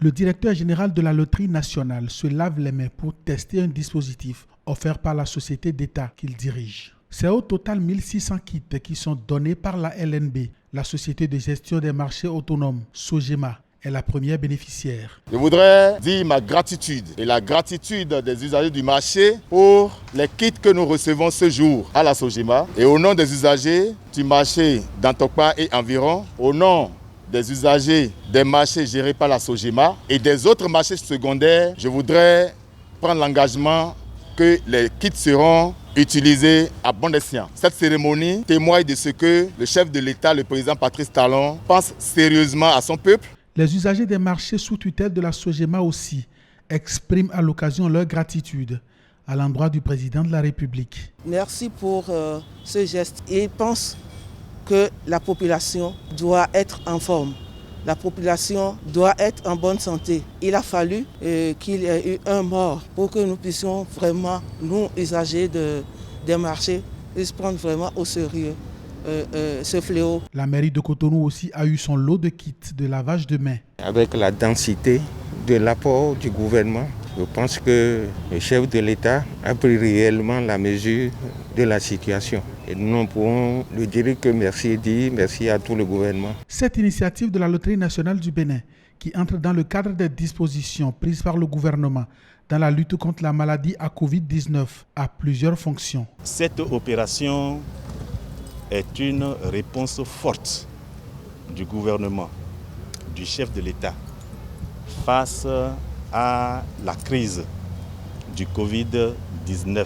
Le directeur général de la Loterie nationale se lave les mains pour tester un dispositif offert par la société d'État qu'il dirige. C'est au total 1600 kits qui sont donnés par la LNB, la société de gestion des marchés autonomes, Sogema, est la première bénéficiaire. Je voudrais dire ma gratitude et la gratitude des usagers du marché pour les kits que nous recevons ce jour à la Sogema. Et au nom des usagers du marché d'Antokpa et environ, au nom des usagers des marchés gérés par la Sogema et des autres marchés secondaires, je voudrais prendre l'engagement que les kits seront utilisés à bon escient. Cette cérémonie témoigne de ce que le chef de l'État, le président Patrice Talon, pense sérieusement à son peuple. Les usagers des marchés sous tutelle de la Sogema aussi expriment à l'occasion leur gratitude à l'endroit du président de la République. Merci pour ce geste. Et pense que la population doit être en forme. La population doit être en bonne santé. Il a fallu qu'il y ait eu un mort pour que nous puissions vraiment, nous, usagers des marchés, se prendre vraiment au sérieux ce fléau. La mairie de Cotonou aussi a eu son lot de kits de lavage de mains. Avec la densité de l'apport du gouvernement, je pense que le chef de l'État a pris réellement la mesure de la situation. Et nous ne pouvons lui dire que merci et dire merci à tout le gouvernement. Cette initiative de la Loterie nationale du Bénin, qui entre dans le cadre des dispositions prises par le gouvernement dans la lutte contre la maladie à Covid-19, a plusieurs fonctions. Cette opération est une réponse forte du gouvernement, du chef de l'État, face à la crise du Covid-19.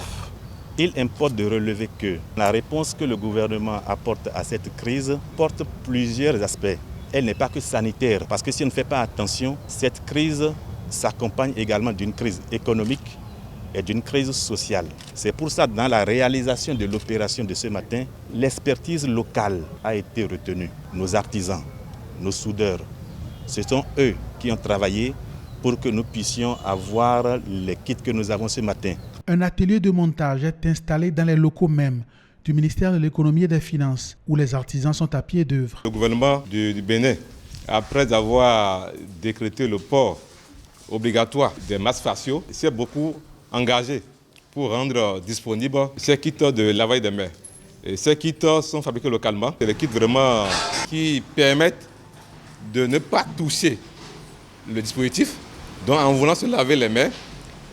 Il importe de relever que la réponse que le gouvernement apporte à cette crise porte plusieurs aspects. Elle n'est pas que sanitaire, parce que si on ne fait pas attention, cette crise s'accompagne également d'une crise économique et d'une crise sociale. C'est pour ça, dans la réalisation de l'opération de ce matin, l'expertise locale a été retenue. Nos artisans, nos soudeurs, ce sont eux qui ont travaillé pour que nous puissions avoir les kits que nous avons ce matin. Un atelier de montage est installé dans les locaux même du ministère de l'économie et des finances, où les artisans sont à pied d'œuvre. Le gouvernement du Bénin, après avoir décrété le port obligatoire des masques faciaux, s'est beaucoup engagé pour rendre disponibles ces kits de lavage des mains. Et ces kits sont fabriqués localement. C'est des kits vraiment qui permettent de ne pas toucher le dispositif. Donc en voulant se laver les mains,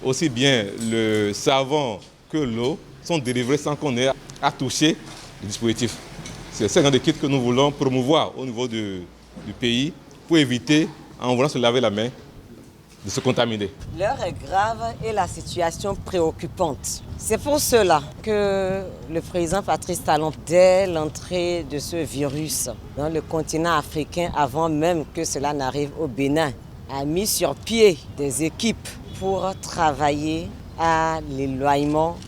aussi bien le savon que l'eau sont délivrés sans qu'on ait à toucher le dispositif. C'est ce genre de kit que nous voulons promouvoir au niveau du pays pour éviter, en voulant se laver la main, de se contaminer. L'heure est grave et la situation préoccupante. C'est pour cela que le président Patrice Talon, dès l'entrée de ce virus dans le continent africain, avant même que cela n'arrive au Bénin, a mis sur pied des équipes pour travailler à l'éloignement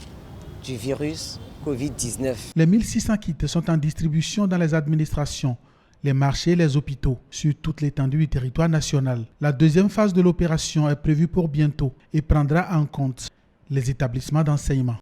du virus Covid-19. Les 1600 kits sont en distribution dans les administrations, les marchés et les hôpitaux sur toute l'étendue du territoire national. La deuxième phase de l'opération est prévue pour bientôt et prendra en compte les établissements d'enseignement.